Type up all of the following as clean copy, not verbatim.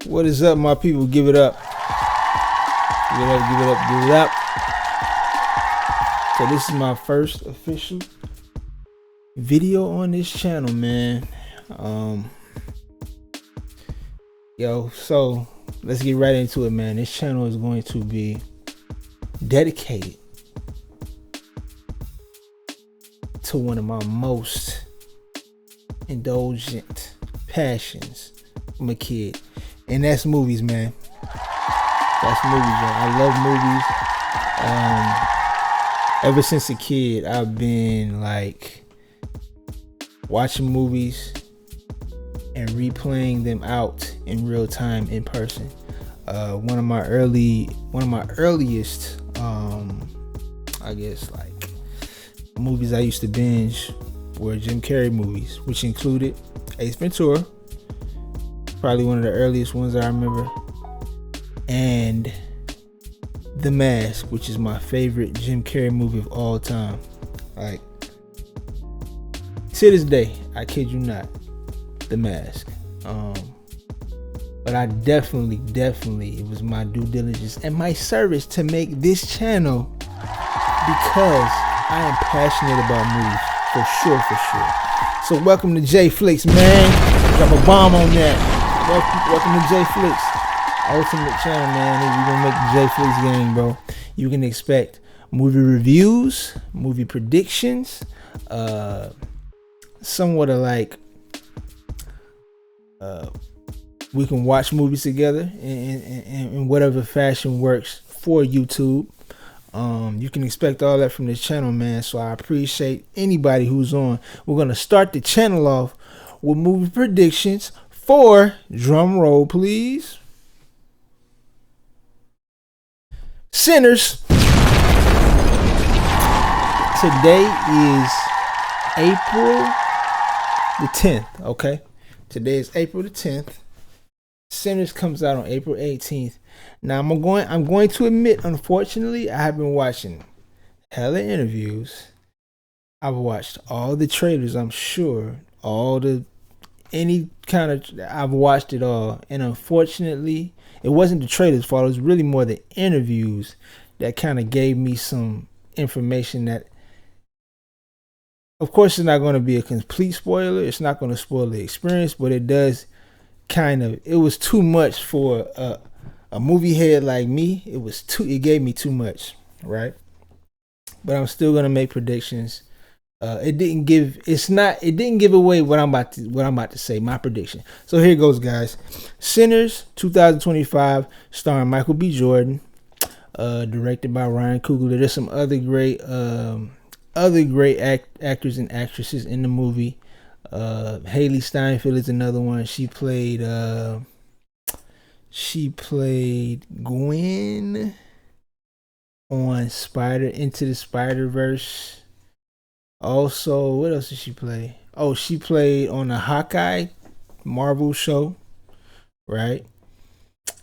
What is up, my people? Give it up. Give it up, give it up, give it up. So this is my first official video on this channel, man. So let's get right into it, man. This channel is going to be dedicated to one of my most indulgent passions from a kid, and that's movies, man. That's movies, man. I love movies. Ever since a kid, I've been like watching movies and replaying them out in real time in person. One of my earliest I guess like movies I used to binge were Jim Carrey movies, which included Ace Ventura, probably one of the earliest ones I remember, and The Mask, which is my favorite Jim Carrey movie of all time. Like, to this day, I kid you not, The Mask. But I definitely, it was my due diligence and my service to make this channel because I am passionate about movies, for sure. So welcome to J Flicks, man. Drop a bomb on that. Welcome to J Flicks, ultimate channel, man. We're gonna make the J Flicks game, bro. You can expect movie reviews, movie predictions, somewhat of like we can watch movies together in whatever fashion works for YouTube. You can expect all that from this channel, man. So I appreciate anybody who's on. We're gonna start the channel off with movie predictions for, drum roll please, Sinners. Today is April the 10th, okay? Today is April the 10th. Sinners comes out on April 18th. Now I'm going to admit, unfortunately, I have been watching hella interviews. I've watched all the trailers, I'm sure. I've watched it all. And unfortunately, it wasn't the trailer's fault. It was really more the interviews that kind of gave me some information that, of course, it's not going to be a complete spoiler. It's not going to spoil the experience, but it does it was too much for a movie head like me. It gave me too much, right? But I'm still gonna make predictions. It didn't give away what I'm about to say, my prediction. So here goes, guys. Sinners 2025, starring Michael B. Jordan, directed by Ryan Coogler. There's some other great actors and actresses in the movie. Hailee Steinfeld is another one. She played Gwen on Into the Spider-Verse. Also, what else did she play? Oh, she played on the Hawkeye Marvel show, right?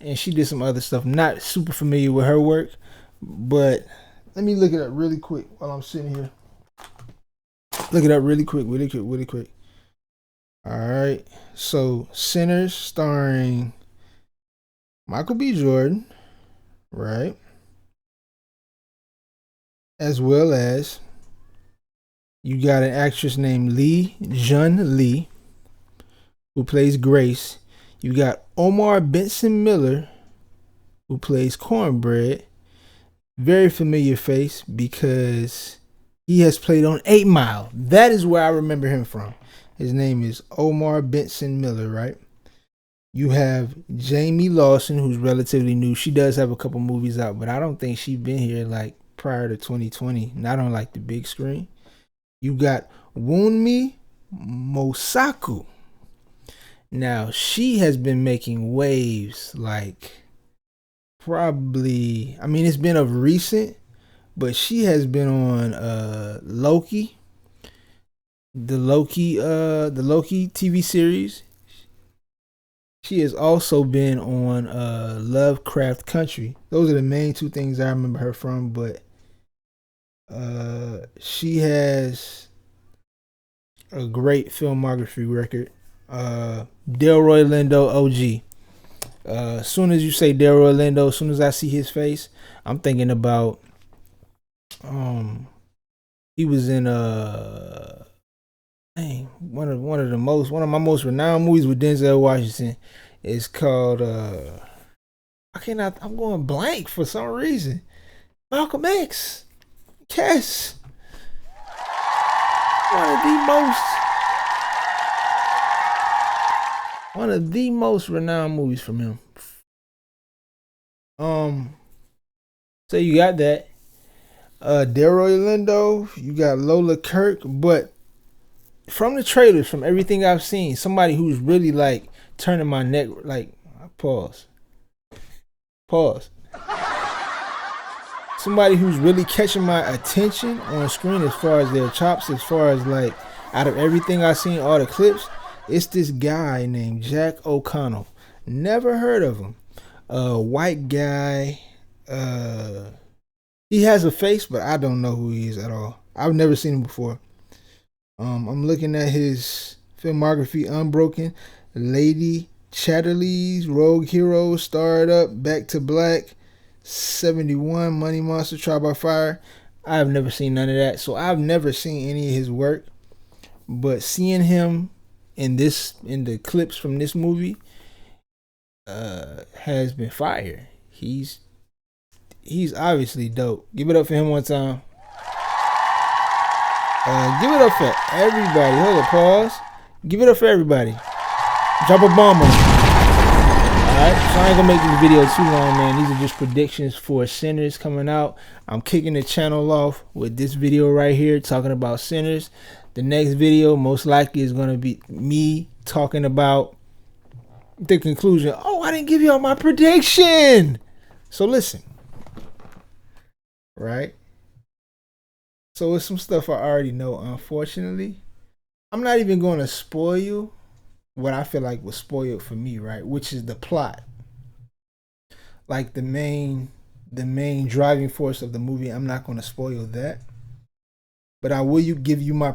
And she did some other stuff. Not super familiar with her work, but let me look it up really quick while I'm sitting here. Look it up really quick. All right, so Sinners, starring Michael B. Jordan, right? As well as you got an actress named Jun Lee, who plays Grace. You got Omar Miller, who plays Cornbread. Very familiar face because he has played on 8 Mile. That is where I remember him from. His name is Omar Miller, right? You have Jayme Lawson, who's relatively new. She does have a couple movies out, but I don't think she's been here like prior to 2020. Not on like the big screen. You got Wunmi Mosaku. Now, she has been making waves like probably, it's been of recent, but she has been on Loki. The Loki TV series. She has also been on Lovecraft Country. Those are the main two things I remember her from, but she has a great filmography record. Delroy Lindo, OG. As soon as you say Delroy Lindo, as soon as I see his face, I'm thinking about he was in one of my most renowned movies with Denzel Washington. It's called I'm going blank for some reason. Malcolm X. Yes. One of the most renowned movies from him. So you got that. Delroy Lindo, you got Lola Kirk, but from the trailers, from everything I've seen, somebody who's really like turning my neck, like pause. Somebody who's really catching my attention on screen as far as their chops, as far as like out of everything I've seen, all the clips, it's this guy named Jack O'Connell. Never heard of him. White guy. He has a face, but I don't know who he is at all. I've never seen him before. I'm looking at his filmography: Unbroken, Lady Chatterley's, Rogue Hero, Starred Up, Back to Black, 71, Money Monster, Trial by Fire. I've never seen none of that, so I've never seen any of his work. But seeing him in the clips from this movie has been fire. He's obviously dope. Give it up for him one time. Give it up for everybody. Hold up, pause. Give it up for everybody. Drop a bomb on it. Alright, so I ain't gonna make this video too long, man. These are just predictions for Sinners coming out. I'm kicking the channel off with this video right here talking about Sinners. The next video most likely is gonna be me talking about the conclusion. Oh, I didn't give y'all my prediction. So listen. Right? So it's some stuff I already know, unfortunately. I'm not even going to spoil you what I feel like was spoiled for me, right? Which is the plot. Like the main driving force of the movie. I'm not going to spoil that. But I will give you my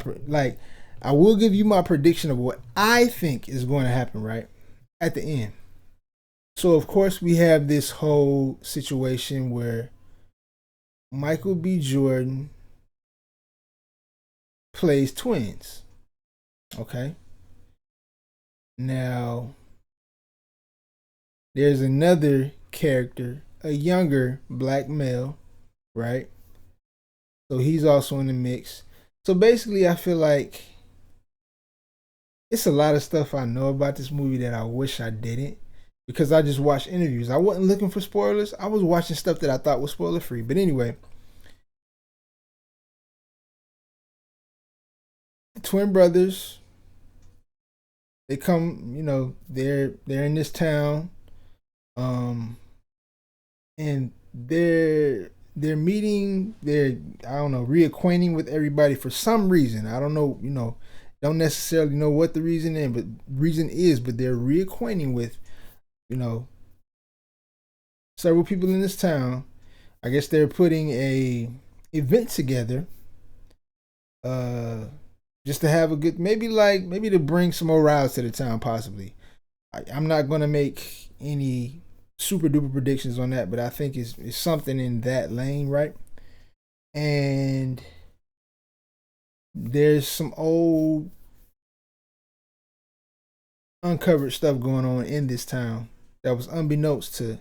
prediction of what I think is going to happen, right? At the end. So of course we have this whole situation where Michael B. Jordan plays twins. Okay. Now, there's another character, a younger black male, right? So he's also in the mix. So basically, I feel like it's a lot of stuff I know about this movie that I wish I didn't, because I just watched interviews. I wasn't looking for spoilers. I was watching stuff that I thought was spoiler free. But anyway, twin brothers, they come, they're in this town, and they're meeting, reacquainting with everybody for some reason. I don't know, don't necessarily know what the reason is, but they're reacquainting with, several people in this town. I guess they're putting a event together, just to have a good, maybe to bring some morale to the town, possibly. I'm not gonna make any super duper predictions on that, but I think it's something in that lane, right? And there's some old uncovered stuff going on in this town that was unbeknownst to,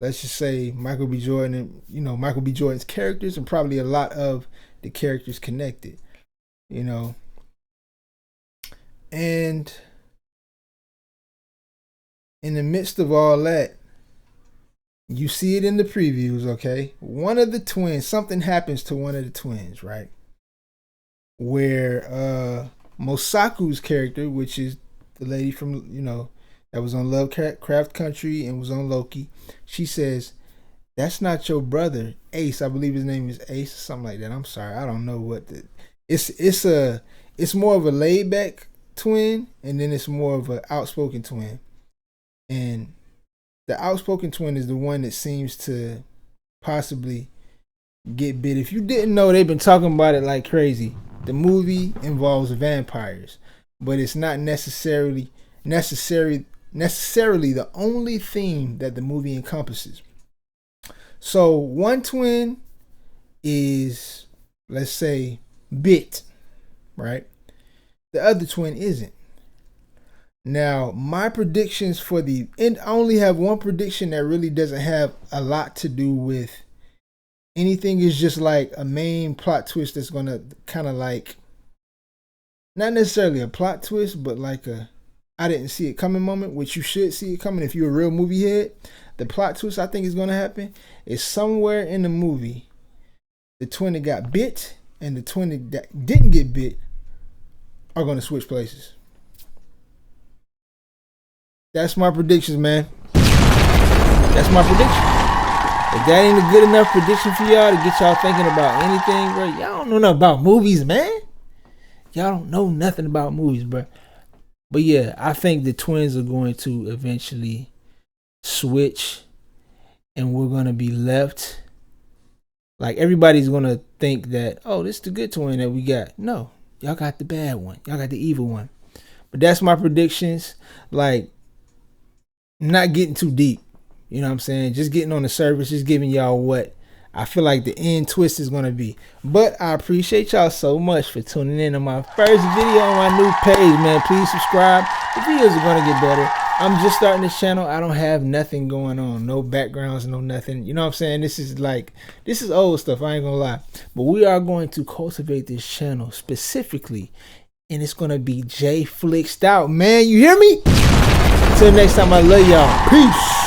let's just say, Michael B. Jordan and Michael B. Jordan's characters, and probably a lot of the characters connected. And in the midst of all that, you see it in the previews, okay? One of the twins, something happens to one of the twins, right? Where Mosaku's character, which is the lady from, that was on Lovecraft Country and was on Loki, she says, "That's not your brother, Ace." I believe his name is Ace, something like that. I'm sorry, I don't know what it's more of a laid back twin, and then it's more of an outspoken twin. And the outspoken twin is the one that seems to possibly get bit. If you didn't know, they've been talking about it like crazy. The movie involves vampires, but it's not necessarily necessarily the only theme that the movie encompasses. So one twin is, let's say, bit, right? The other twin isn't. Now, my predictions for I only have one prediction that really doesn't have a lot to do with anything. Is just like a main plot twist that's going to kind of like, not necessarily a plot twist, but like a I didn't see it coming moment, which you should see it coming if you're a real movie head. The plot twist I think is going to happen is somewhere in the movie, the twin that got bit and the twin that didn't get bit are going to switch places. That's my predictions, man. That's my prediction. If that ain't a good enough prediction for y'all to get y'all thinking about anything, bro, y'all don't know nothing about movies, man. Y'all don't know nothing about movies, bro. But yeah, I think the twins are going to eventually switch, and we're going to be left. Like, everybody's going to think that, oh, this is the good twin that we got. No, y'all got the bad one. Y'all got the evil one. But that's my predictions. Like, not getting too deep. You know what I'm saying? Just getting on the surface, just giving y'all what I feel like the end twist is going to be. But I appreciate y'all so much for tuning in on my first video on my new page, man. Please subscribe. The videos are going to get better. I'm just starting this channel. I don't have nothing going on. No backgrounds, no nothing. You know what I'm saying? This is old stuff. I ain't going to lie. But we are going to cultivate this channel specifically. And it's going to be J Flixed out, man. You hear me? Until next time, I love y'all. Peace.